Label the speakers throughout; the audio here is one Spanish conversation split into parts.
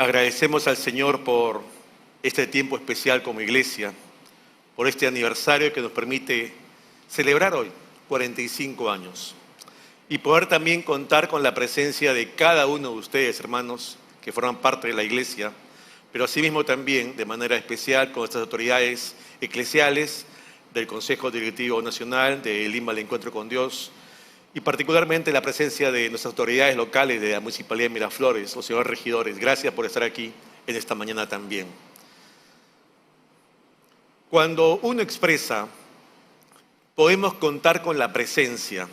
Speaker 1: Agradecemos al Señor por este tiempo especial como iglesia, por este aniversario que nos permite celebrar hoy 45 años y poder también contar con la presencia de cada uno de ustedes, hermanos, que forman parte de la iglesia, pero asimismo también de manera especial con nuestras autoridades eclesiales del Consejo Directivo Nacional, del Lima al Encuentro con Dios, y particularmente la presencia de nuestras autoridades locales de la Municipalidad de Miraflores, los señores regidores. Gracias por estar aquí en esta mañana también. Cuando uno expresa, podemos contar con la presencia,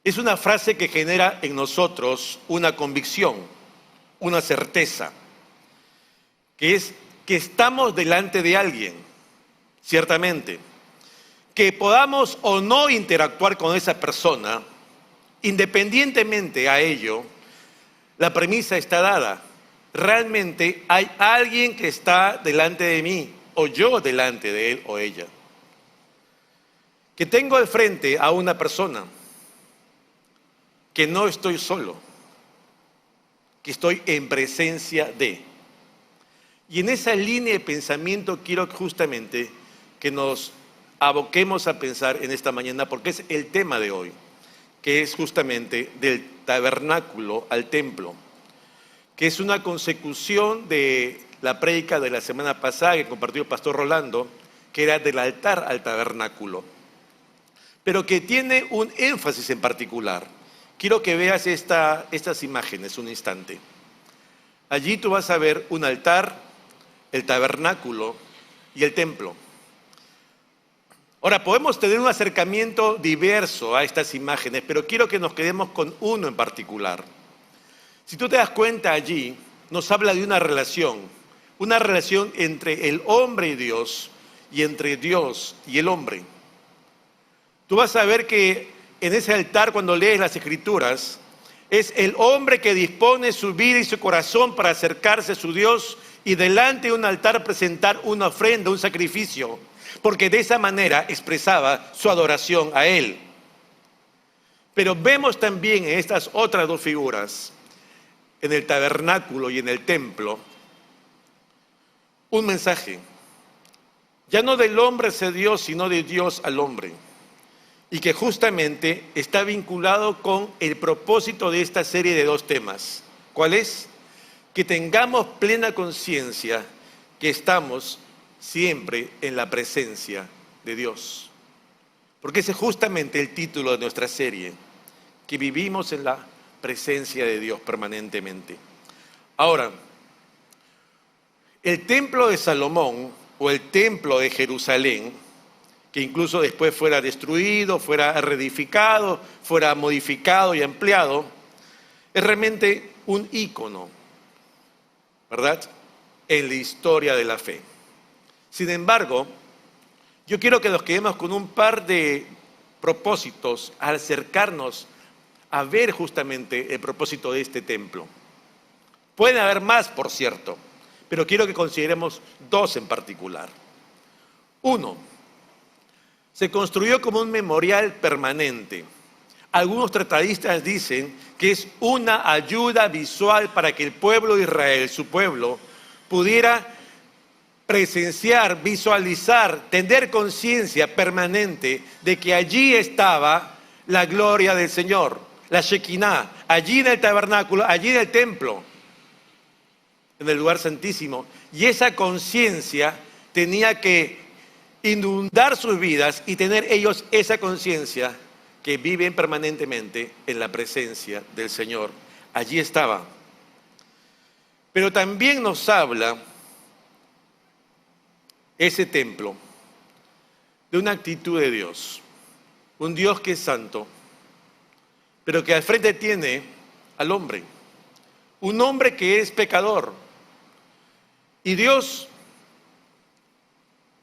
Speaker 1: es una frase que genera en nosotros una convicción, una certeza, que es que estamos delante de alguien, ciertamente. Que podamos o no interactuar con esa persona, independientemente a ello, la premisa está dada. Realmente hay alguien que está delante de mí, o yo delante de él o ella. Que tengo al frente a una persona, que no estoy solo, que estoy en presencia de. Y en esa línea de pensamiento quiero justamente que nos aboquemos a pensar en esta mañana, porque es el tema de hoy, que es justamente del tabernáculo al templo, que es una consecución de la prédica de la semana pasada que compartió el pastor Rolando, que era del altar al tabernáculo, pero que tiene un énfasis en particular. Quiero que veas estas imágenes un instante. Allí tú vas a ver un altar, el tabernáculo y el templo. Ahora, podemos tener un acercamiento diverso a estas imágenes, pero quiero que nos quedemos con uno en particular. Si tú te das cuenta allí, nos habla de una relación entre el hombre y Dios y entre Dios y el hombre. Tú vas a ver que en ese altar, cuando lees las Escrituras, es el hombre que dispone su vida y su corazón para acercarse a su Dios y delante de un altar presentar una ofrenda, un sacrificio, porque de esa manera expresaba su adoración a Él. Pero vemos también en estas otras dos figuras, en el tabernáculo y en el templo, un mensaje, ya no del hombre hacia Dios, sino de Dios al hombre, y que justamente está vinculado con el propósito de esta serie de dos temas. ¿Cuál es? Que tengamos plena conciencia que estamos siempre en la presencia de Dios. Porque ese es justamente el título de nuestra serie, que vivimos en la presencia de Dios permanentemente. Ahora, el templo de Salomón o el templo de Jerusalén, que incluso después fuera destruido, fuera reedificado, fuera modificado y ampliado, es realmente un ícono, ¿verdad?, en la historia de la fe. Sin embargo, yo quiero que nos quedemos con un par de propósitos al acercarnos a ver justamente el propósito de este templo. Pueden haber más, por cierto, pero quiero que consideremos dos en particular. Uno, se construyó como un memorial permanente. Algunos tratadistas dicen que es una ayuda visual para que el pueblo de Israel, su pueblo, pudiera presenciar, visualizar, tener conciencia permanente de que allí estaba la gloria del Señor, la Shekinah, allí en el tabernáculo, allí en el templo, en el lugar santísimo. Y esa conciencia tenía que inundar sus vidas y tener ellos esa conciencia que viven permanentemente en la presencia del Señor. Allí estaba. Pero también nos habla ese templo de una actitud de Dios, un Dios que es santo, pero que al frente tiene al hombre, un hombre que es pecador, y Dios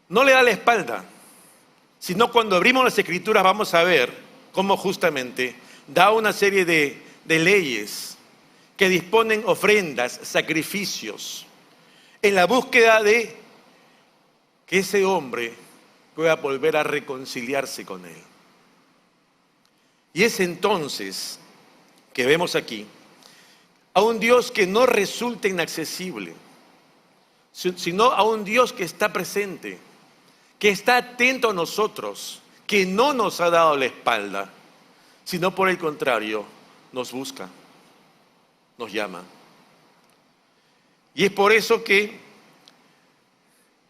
Speaker 1: no le da la espalda, sino cuando abrimos las Escrituras vamos a ver cómo justamente da una serie de leyes que disponen ofrendas, sacrificios, en la búsqueda de que ese hombre pueda volver a reconciliarse con Él. Y es entonces que vemos aquí a un Dios que no resulta inaccesible, sino a un Dios que está presente, que está atento a nosotros, que no nos ha dado la espalda, sino por el contrario, nos busca, nos llama. Y es por eso que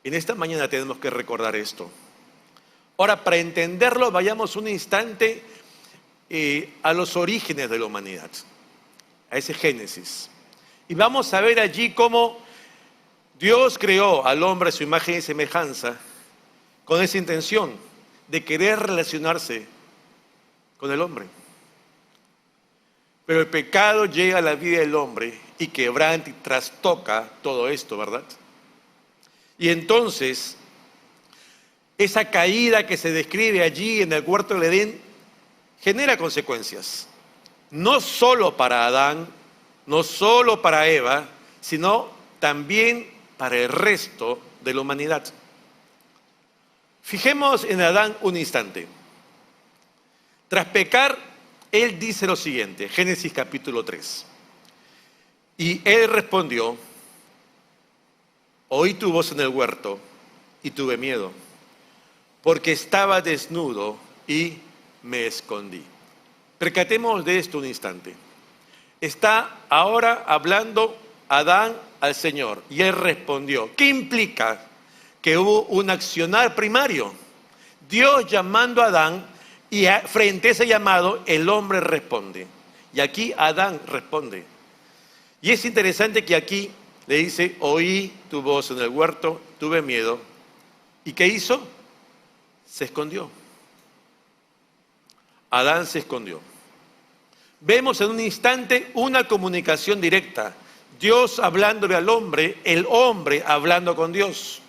Speaker 1: en esta mañana tenemos que recordar esto. Ahora, para entenderlo, vayamos un instante a los orígenes de la humanidad, a ese Génesis. Y vamos a ver allí cómo Dios creó al hombre a su imagen y semejanza con esa intención de querer relacionarse con el hombre. Pero el pecado llega a la vida del hombre y quebranta y trastoca todo esto, ¿verdad? Y entonces, esa caída que se describe allí en el huerto del Edén genera consecuencias. No solo para Adán, no solo para Eva, sino también para el resto de la humanidad. Fijemos en Adán un instante. Tras pecar, él dice lo siguiente, Génesis capítulo 3. Y él respondió: oí tu voz en el huerto y tuve miedo, porque estaba desnudo y me escondí. Percatémonos de esto un instante. Está ahora hablando Adán al Señor y él respondió. ¿Qué implica? Que hubo un accionar primario. Dios llamando a Adán y frente a ese llamado el hombre responde. Y aquí Adán responde. Y es interesante que aquí le dice: oí tu voz en el huerto, tuve miedo. ¿Y qué hizo? Se escondió. Adán se escondió. Vemos en un instante una comunicación directa. Dios hablándole al hombre, el hombre hablando con Dios.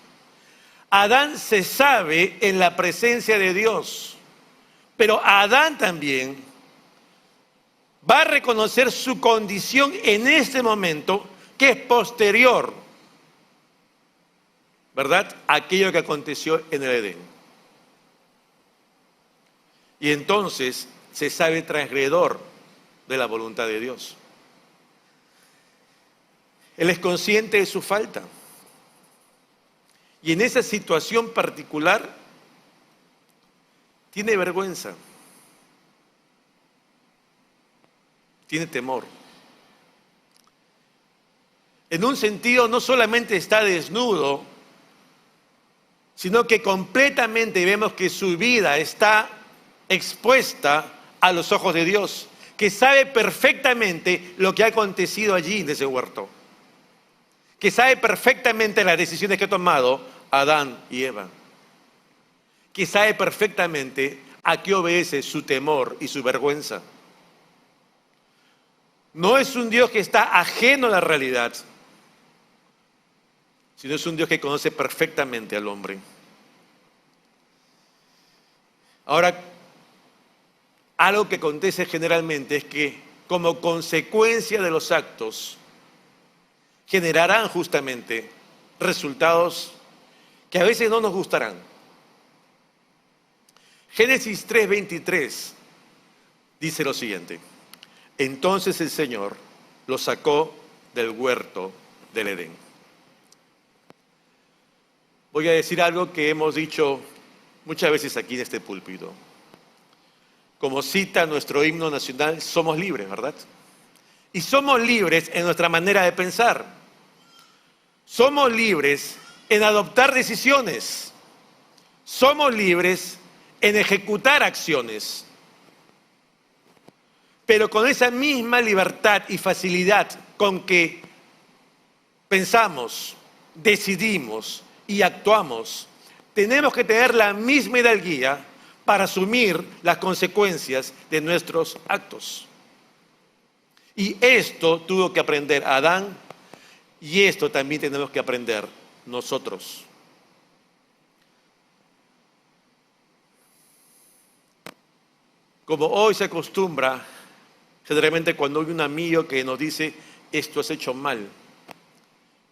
Speaker 1: Adán se sabe en la presencia de Dios, pero Adán también va a reconocer su condición en este momento, que es posterior, ¿verdad?, aquello que aconteció en el Edén. Y entonces se sabe transgredor de la voluntad de Dios. Él es consciente de su falta. Y en esa situación particular tiene vergüenza, tiene temor. En un sentido, no solamente está desnudo, sino que completamente vemos que su vida está expuesta a los ojos de Dios, que sabe perfectamente lo que ha acontecido allí en ese huerto, que sabe perfectamente las decisiones que ha tomado Adán y Eva, que sabe perfectamente a qué obedece su temor y su vergüenza. No es un Dios que está ajeno a la realidad, sino es un Dios que conoce perfectamente al hombre. Ahora, algo que acontece generalmente es que, como consecuencia de los actos, generarán justamente resultados que a veces no nos gustarán. Génesis 3:23 dice lo siguiente: entonces el Señor lo sacó del huerto del Edén. Voy a decir algo que hemos dicho muchas veces aquí en este púlpito. Como cita nuestro himno nacional, somos libres, ¿verdad? Y somos libres en nuestra manera de pensar. Somos libres en adoptar decisiones. Somos libres en ejecutar acciones. Pero con esa misma libertad y facilidad con que pensamos, decidimos y actuamos, tenemos que tener la misma hidalguía para asumir las consecuencias de nuestros actos. Y esto tuvo que aprender Adán, y esto también tenemos que aprender nosotros. Como hoy se acostumbra, generalmente cuando hay un amigo que nos dice: esto has hecho mal,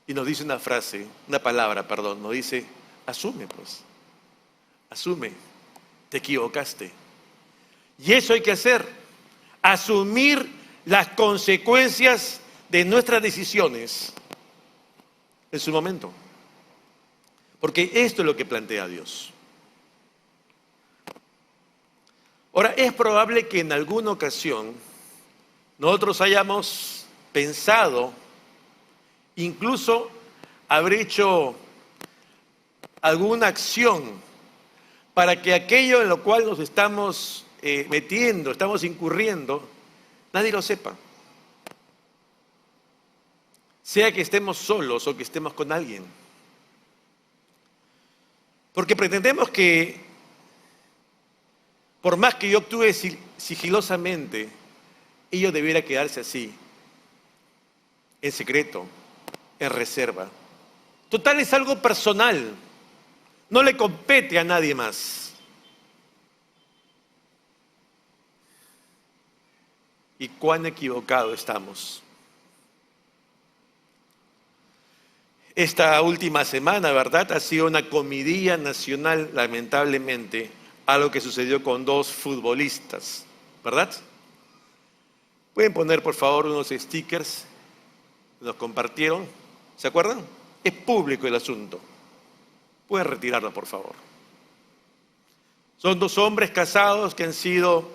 Speaker 1: y nos dice una frase, una palabra, perdón, nos dice: asume pues, asume, te equivocaste. Y eso hay que hacer, asumir las consecuencias de nuestras decisiones en su momento. Porque esto es lo que plantea Dios. Ahora, es probable que en alguna ocasión nosotros hayamos pensado, incluso haber hecho alguna acción para que aquello en lo cual nos estamos metiendo, estamos incurriendo, nadie lo sepa. Sea que estemos solos o que estemos con alguien. Porque pretendemos que, por más que yo actúe sigilosamente, ello debiera quedarse así, en secreto, en reserva. Total, es algo personal, no le compete a nadie más. Y cuán equivocado estamos. Esta última semana, ¿verdad?, ha sido una comidilla nacional, lamentablemente, algo que sucedió con 2 futbolistas, ¿verdad? Pueden poner, por favor, unos stickers que nos compartieron. ¿Se acuerdan? Es público el asunto. Pueden retirarlo, por favor. Son 2 hombres casados que han sido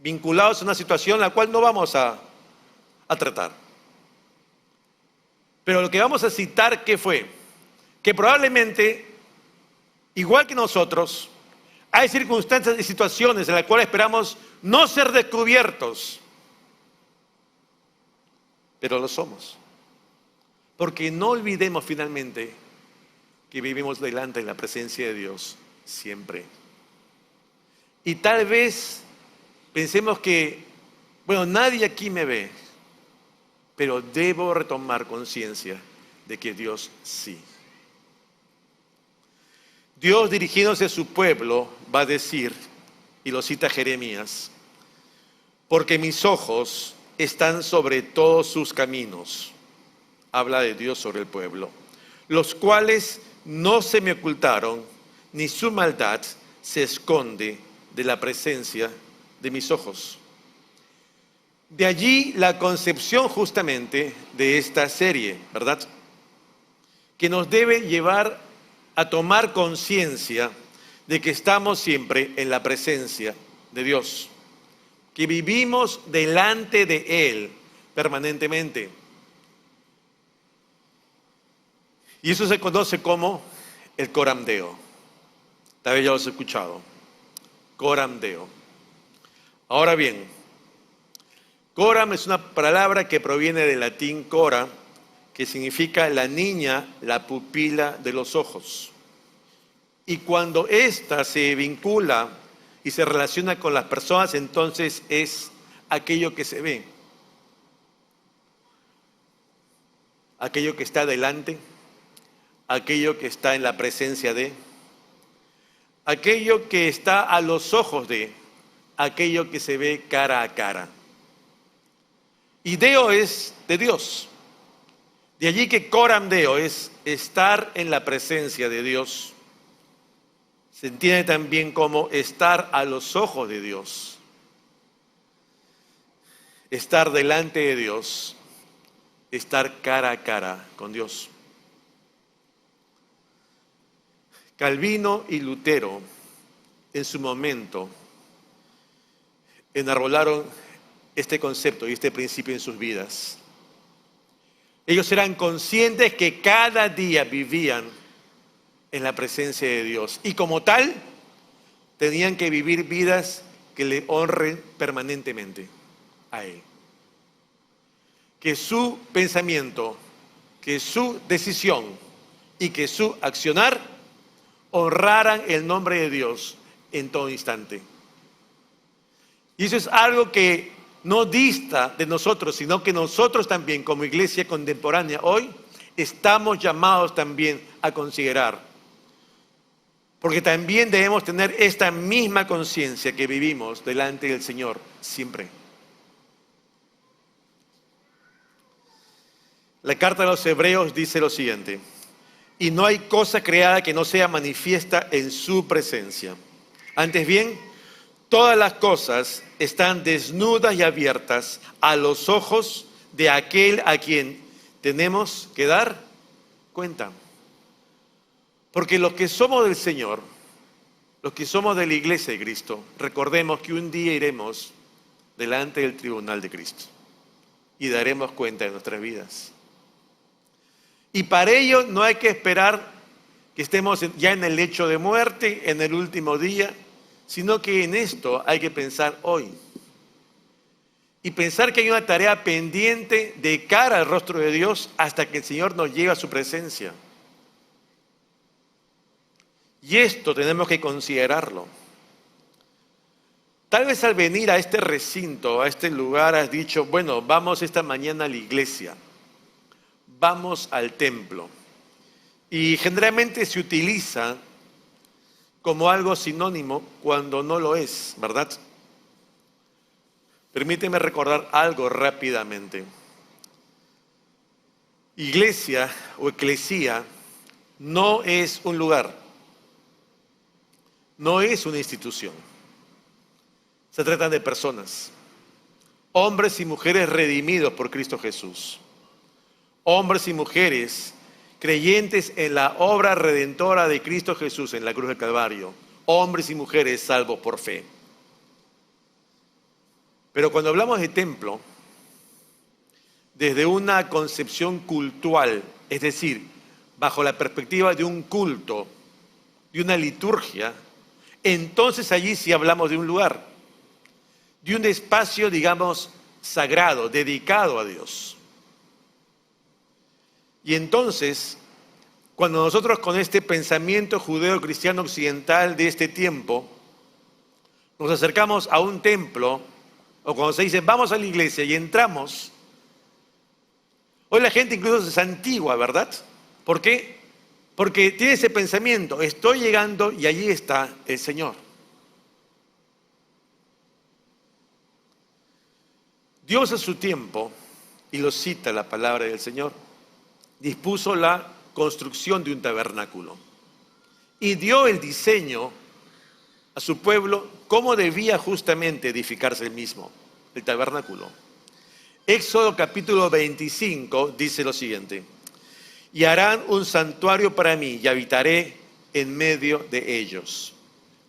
Speaker 1: vinculados a una situación la cual no vamos a tratar. Pero lo que vamos a citar, ¿qué fue? Que probablemente, igual que nosotros, hay circunstancias y situaciones en las cuales esperamos no ser descubiertos, pero lo somos. Porque no olvidemos finalmente que vivimos delante de la presencia de Dios siempre. Y tal vez pensemos que, bueno, nadie aquí me ve, pero debo retomar conciencia de que Dios sí. Dios, dirigiéndose a su pueblo, va a decir, y lo cita Jeremías, porque mis ojos están sobre todos sus caminos. Habla de Dios sobre el pueblo, los cuales no se me ocultaron, ni su maldad se esconde de la presencia de mis ojos. De allí la concepción justamente de esta serie, ¿verdad?, que nos debe llevar a tomar conciencia de que estamos siempre en la presencia de Dios, que vivimos delante de Él permanentemente. Y eso se conoce como el Coram Deo. Tal vez ya lo has escuchado. Coram Deo. Ahora bien, Coram es una palabra que proviene del latín cora, que significa la niña, la pupila de los ojos. Y cuando ésta se vincula y se relaciona con las personas, entonces es aquello que se ve, aquello que está delante, aquello que está en la presencia de, aquello que está a los ojos de, aquello que se ve cara a cara. Y Deo es de Dios. De allí que Coram Deo es estar en la presencia de Dios. Se entiende también como estar a los ojos de Dios. Estar delante de Dios. Estar cara a cara con Dios. Calvino y Lutero, en su momento, enarbolaron este concepto y este principio en sus vidas. Ellos eran conscientes que cada día vivían en la presencia de Dios y como tal tenían que vivir vidas que le honren permanentemente a Él. Que su pensamiento, que su decisión y que su accionar honraran el nombre de Dios en todo instante. Y eso es algo que no dista de nosotros, sino que nosotros también como iglesia contemporánea hoy estamos llamados también a considerar. Porque también debemos tener esta misma conciencia que vivimos delante del Señor siempre. La carta de los Hebreos dice lo siguiente: y no hay cosa creada que no sea manifiesta en su presencia. Antes bien, todas las cosas están desnudas y abiertas a los ojos de aquel a quien tenemos que dar cuenta. Porque los que somos del Señor, los que somos de la iglesia de Cristo, recordemos que un día iremos delante del tribunal de Cristo y daremos cuenta de nuestras vidas. Y para ello no hay que esperar que estemos ya en el lecho de muerte, en el último día, sino que en esto hay que pensar hoy. Y pensar que hay una tarea pendiente de cara al rostro de Dios hasta que el Señor nos lleve a su presencia. Y esto tenemos que considerarlo. Tal vez al venir a este recinto, a este lugar, has dicho, bueno, vamos esta mañana a la iglesia, vamos al templo. Y generalmente se utiliza como algo sinónimo cuando no lo es, ¿verdad? Permíteme recordar algo rápidamente. Iglesia o eclesía no es un lugar, no es una institución. Se trata de personas, hombres y mujeres redimidos por Cristo Jesús, hombres y mujeres creyentes en la obra redentora de Cristo Jesús en la cruz del Calvario, hombres y mujeres salvos por fe. Pero cuando hablamos de templo, desde una concepción cultural, es decir, bajo la perspectiva de un culto, de una liturgia, entonces allí sí hablamos de un lugar, de un espacio, digamos, sagrado, dedicado a Dios. Y entonces, cuando nosotros con este pensamiento judeo-cristiano occidental de este tiempo, nos acercamos a un templo, o cuando se dice, vamos a la iglesia y entramos, hoy la gente incluso se santigua, ¿verdad? ¿Por qué? Porque tiene ese pensamiento, estoy llegando y allí está el Señor. Dios a su tiempo, y lo cita la palabra del Señor, dispuso la construcción de un tabernáculo y dio el diseño a su pueblo cómo debía justamente edificarse el mismo, el tabernáculo. Éxodo capítulo 25 dice lo siguiente: y harán un santuario para mí y habitaré en medio de ellos.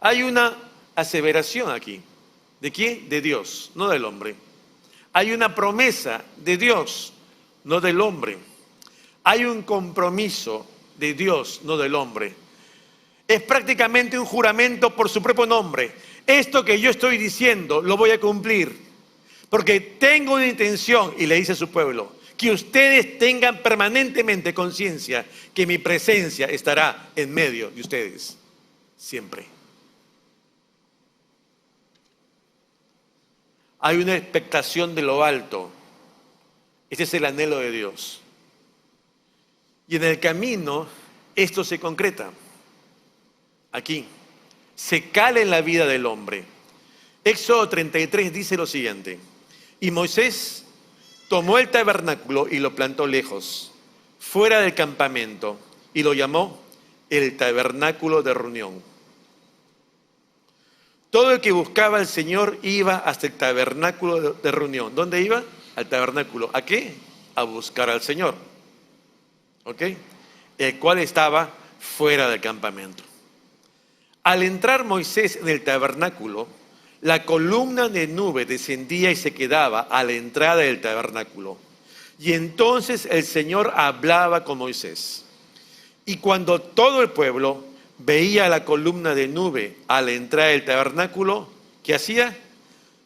Speaker 1: Hay una aseveración aquí. ¿De quién? De Dios, no del hombre. Hay una promesa de Dios, no del hombre. Hay un compromiso de Dios, no del hombre. Es prácticamente un juramento por su propio nombre. Esto que yo estoy diciendo lo voy a cumplir, porque tengo una intención, y le dice a su pueblo, que ustedes tengan permanentemente conciencia que mi presencia estará en medio de ustedes, siempre. Hay una expectación de lo alto. Este es el anhelo de Dios. Y en el camino, esto se concreta. Aquí, se cala en la vida del hombre. Éxodo 33 dice lo siguiente: y Moisés tomó el tabernáculo y lo plantó lejos, fuera del campamento, y lo llamó el tabernáculo de reunión. Todo el que buscaba al Señor iba hasta el tabernáculo de reunión. ¿Dónde iba? Al tabernáculo. ¿A qué? A buscar al Señor. ¿Ok? El cual estaba fuera del campamento. Al entrar Moisés en el tabernáculo, la columna de nube descendía y se quedaba a la entrada del tabernáculo. Y entonces el Señor hablaba con Moisés. Y cuando todo el pueblo veía la columna de nube a la entrada del tabernáculo, ¿qué hacía?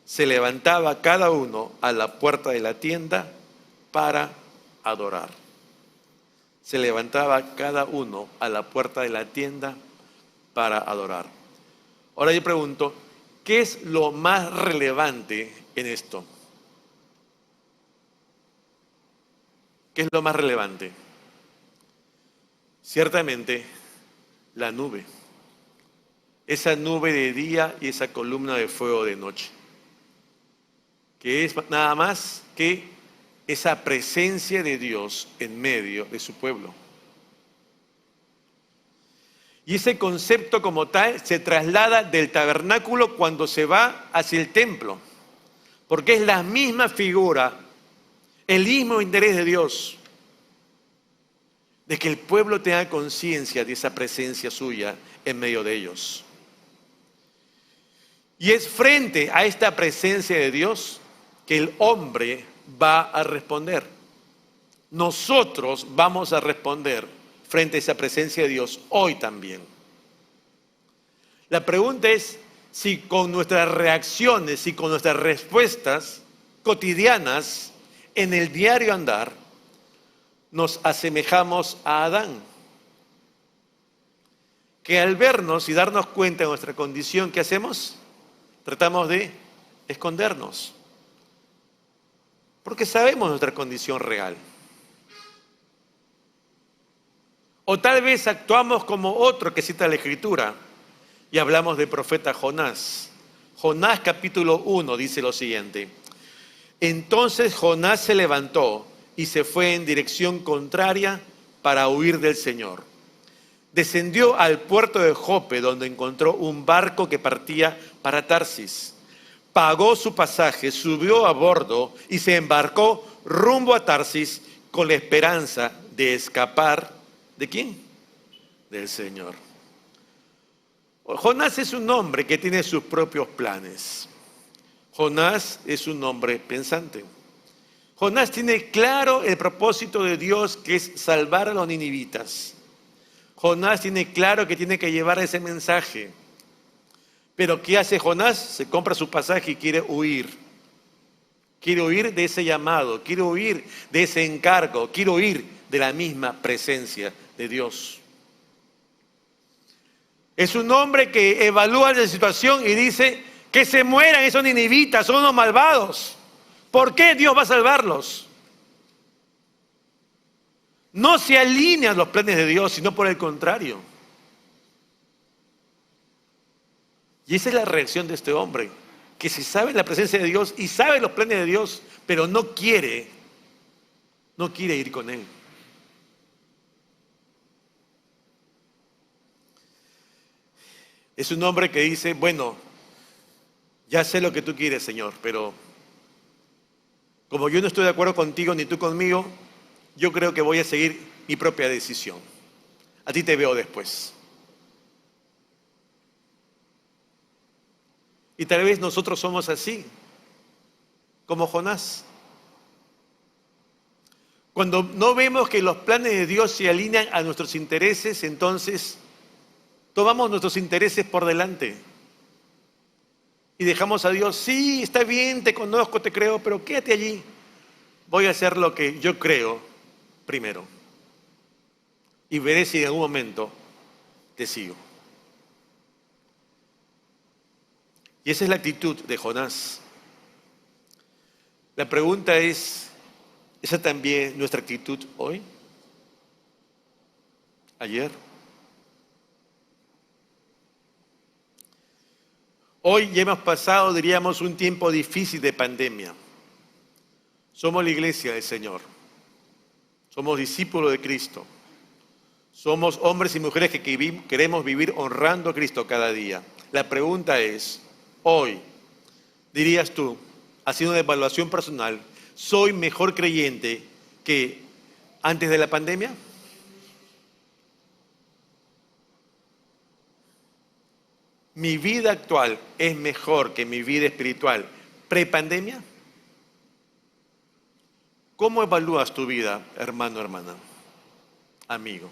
Speaker 1: Se levantaba cada uno a la puerta de la tienda para adorar. Se levantaba cada uno a la puerta de la tienda para adorar. Ahora yo pregunto, ¿qué es lo más relevante en esto? ¿Qué es lo más relevante? Ciertamente, la nube. Esa nube de día y esa columna de fuego de noche. Que es nada más que esa presencia de Dios en medio de su pueblo. Y ese concepto como tal se traslada del tabernáculo cuando se va hacia el templo, porque es la misma figura, El mismo interés de Dios de que el pueblo tenga conciencia de esa presencia suya en medio de ellos. Y es frente a esta presencia de Dios que el hombre va a responder. Nosotros vamos a responder frente a esa presencia de Dios hoy también. La pregunta es si con nuestras reacciones y con nuestras respuestas cotidianas en el diario andar nos asemejamos a Adán, que al vernos y darnos cuenta de nuestra condición, ¿qué hacemos? Tratamos de escondernos, porque sabemos nuestra condición real. O tal vez actuamos como otro que cita la Escritura y hablamos del profeta Jonás. Jonás capítulo 1 dice lo siguiente: entonces Jonás se levantó y se fue en dirección contraria para huir del Señor. Descendió al puerto de Jope, donde encontró un barco que partía para Tarsis. Pagó su pasaje, subió a bordo y se embarcó rumbo a Tarsis con la esperanza de escapar. ¿De quién? Del Señor. Jonás es un hombre que tiene sus propios planes. Jonás es un hombre pensante. Jonás tiene claro el propósito de Dios, que es salvar a los ninivitas. Jonás tiene claro que tiene que llevar ese mensaje. Pero ¿qué hace Jonás? Se compra su pasaje y quiere huir. Quiere huir de ese llamado, quiere huir de ese encargo, quiere huir de la misma presencia de Dios. Es un hombre que evalúa la situación y dice que se mueran esos ninivitas, son unos malvados. ¿Por qué Dios va a salvarlos? No se alinean los planes de Dios, sino por el contrario. Y esa es la reacción de este hombre, que si sabe la presencia de Dios y sabe los planes de Dios, pero no quiere ir con Él. Es un hombre que dice, bueno, ya sé lo que tú quieres, Señor, pero como yo no estoy de acuerdo contigo ni tú conmigo, yo creo que voy a seguir mi propia decisión. A ti te veo después. Y tal vez nosotros somos así, como Jonás. Cuando no vemos que los planes de Dios se alinean a nuestros intereses, entonces tomamos nuestros intereses por delante. Y dejamos a Dios, sí, está bien, te conozco, te creo, pero quédate allí. Voy a hacer lo que yo creo primero. Y veré si en algún momento te sigo. Y esa es la actitud de Jonás. La pregunta es, ¿esa también nuestra actitud hoy? ¿Ayer? Hoy ya hemos pasado, diríamos, un tiempo difícil de pandemia. Somos la iglesia del Señor. Somos discípulos de Cristo. Somos hombres y mujeres que queremos vivir honrando a Cristo cada día. La pregunta es, hoy, dirías tú, haciendo una evaluación personal, ¿soy mejor creyente que antes de la pandemia? ¿Mi vida actual es mejor que mi vida espiritual pre-pandemia? ¿Cómo evalúas tu vida, hermano, hermana, amigo?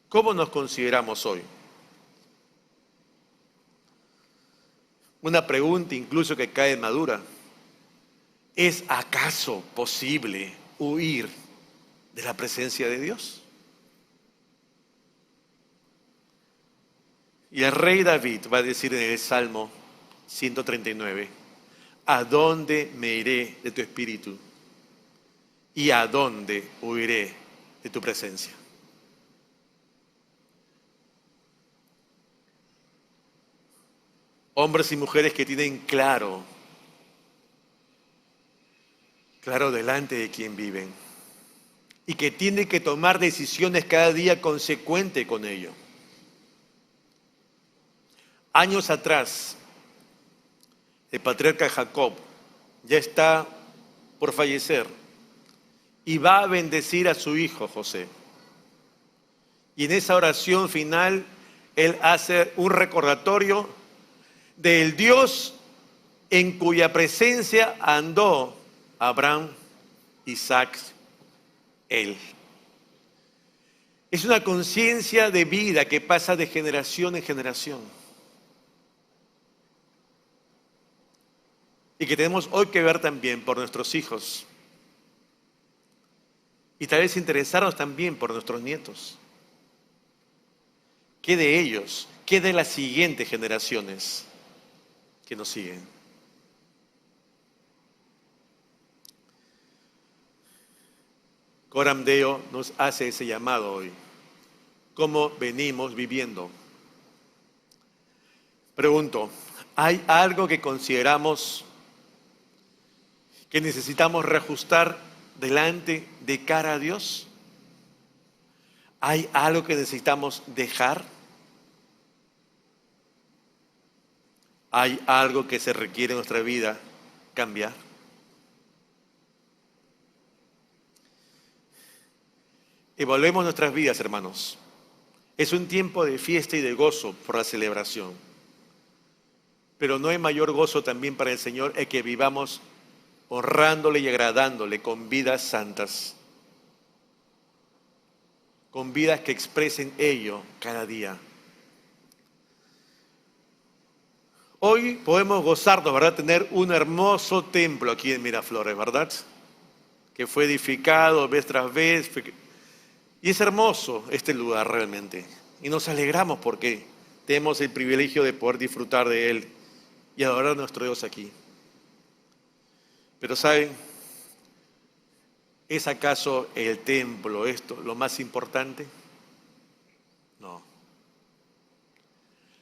Speaker 1: ¿Cómo nos consideramos hoy? Una pregunta incluso que cae madura. ¿Es acaso posible huir de la presencia de Dios? Y el rey David va a decir en el Salmo 139, ¿a dónde me iré de tu espíritu? ¿Y a dónde huiré de tu presencia? Hombres y mujeres que tienen claro delante de quién viven y que tienen que tomar decisiones cada día consecuente con ello. Años atrás, el patriarca Jacob ya está por fallecer y va a bendecir a su hijo José. Y en esa oración final, él hace un recordatorio del Dios en cuya presencia andó Abraham, Isaac, él. Es una conciencia de vida que pasa de generación en generación. Y que tenemos hoy que ver también por nuestros hijos. Y tal vez interesarnos también por nuestros nietos. ¿Qué de ellos? ¿Qué de las siguientes generaciones que nos siguen? Coram Deo nos hace ese llamado hoy. ¿Cómo venimos viviendo? Pregunto, ¿hay algo que consideramos que necesitamos reajustar delante de cara a Dios? ¿Hay algo que necesitamos dejar? ¿Hay algo que se requiere en nuestra vida cambiar? Evaluemos nuestras vidas, hermanos. Es un tiempo de fiesta y de gozo por la celebración. Pero no hay mayor gozo también para el Señor el que vivamos honrándole y agradándole con vidas santas. Con vidas que expresen ello cada día. Hoy podemos gozarnos, ¿verdad? Tener un hermoso templo aquí en Miraflores, ¿verdad? Que fue edificado vez tras vez. Y es hermoso este lugar realmente. Y nos alegramos porque tenemos el privilegio de poder disfrutar de él y adorar a nuestro Dios aquí. Pero ¿saben? ¿Es acaso el templo esto lo más importante? No.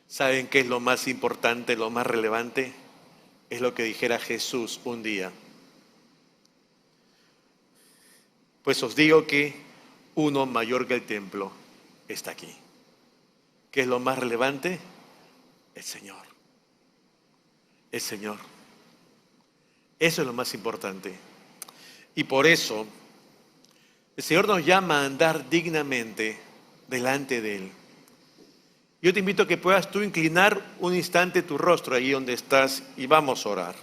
Speaker 1: ¿Saben qué es lo más importante, lo más relevante? Es lo que dijera Jesús un día. Pues os digo que uno mayor que el templo está aquí. ¿Qué es lo más relevante? El Señor. El Señor. Eso es lo más importante. Y por eso, el Señor nos llama a andar dignamente delante de Él. Yo te invito a que puedas tú inclinar un instante tu rostro ahí donde estás y vamos a orar.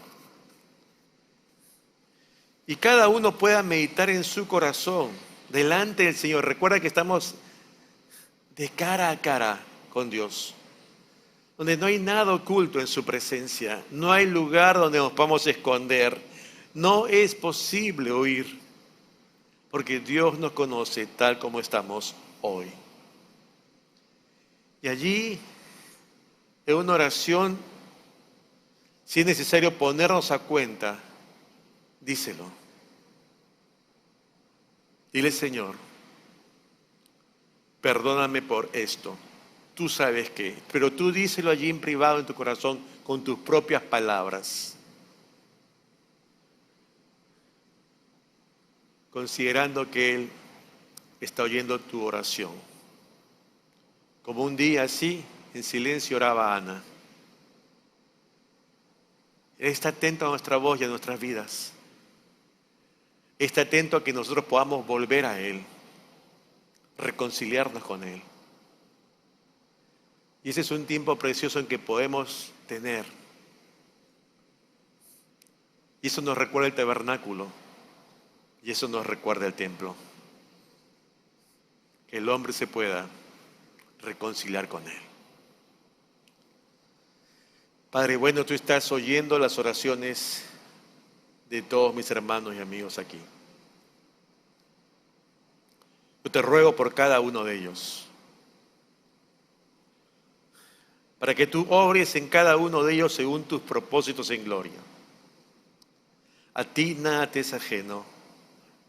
Speaker 1: Y cada uno pueda meditar en su corazón delante del Señor. Recuerda que estamos de cara a cara con Dios, donde no hay nada oculto en su presencia, no hay lugar donde nos podamos esconder, no es posible huir, porque Dios nos conoce tal como estamos hoy. Y allí, en una oración, si es necesario ponernos a cuenta, díselo. Dile, Señor, perdóname por esto. Tú sabes qué, pero tú díselo allí en privado en tu corazón con tus propias palabras. Considerando que Él está oyendo tu oración. Como un día así, en silencio oraba Ana. Él está atento a nuestra voz y a nuestras vidas. Está atento a que nosotros podamos volver a Él, reconciliarnos con Él. Y ese es un tiempo precioso en que podemos tener. Y eso nos recuerda el tabernáculo. Y eso nos recuerda el templo. Que el hombre se pueda reconciliar con Él. Padre bueno, tú estás oyendo las oraciones de todos mis hermanos y amigos aquí. Yo te ruego por cada uno de ellos, para que tú obres en cada uno de ellos según tus propósitos en gloria. A ti nada te es ajeno,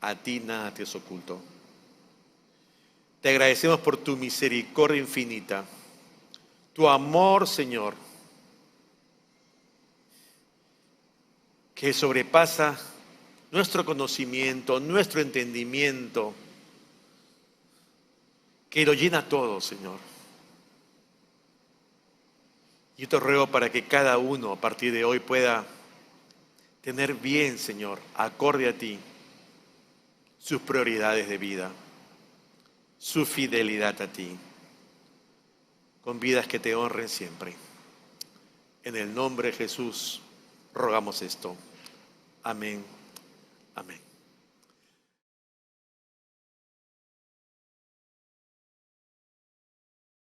Speaker 1: a ti nada te es oculto. Te agradecemos por tu misericordia infinita, tu amor, Señor, que sobrepasa nuestro conocimiento, nuestro entendimiento, que lo llena todo, Señor. Yo te ruego para que cada uno a partir de hoy pueda tener bien, Señor, acorde a ti, sus prioridades de vida, su fidelidad a ti, con vidas que te honren siempre. En el nombre de Jesús rogamos esto. Amén.